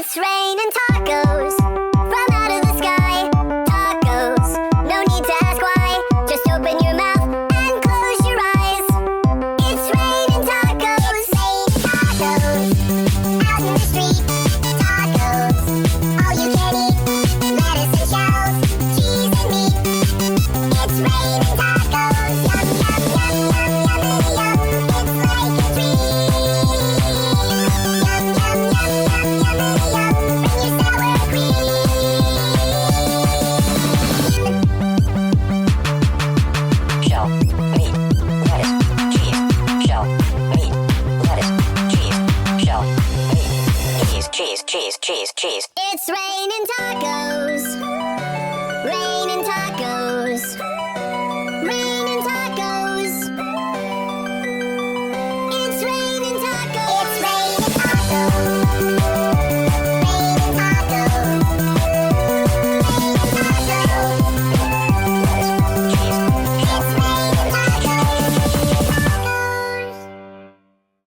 It's raining tacos from out of the sky. Tacos, no need to ask why. Just open your mouth and close your eyes. It's raining tacos. Tacos out in the street. Tacos, all you can eat. Lettuce and shells, cheese and meat. It's raining tacos. Yum, yum, yum, yum, yum, yum. It's like a dream. Yum, yum, yum, yum, yum, yum. Bring your sour cream. Shell, meat, lettuce, cheese. Shell, meat, lettuce, cheese. Shell, meat, cheese. It's raining tacos. Raining tacos. Raining tacos. It's raining tacos. It's raining tacos.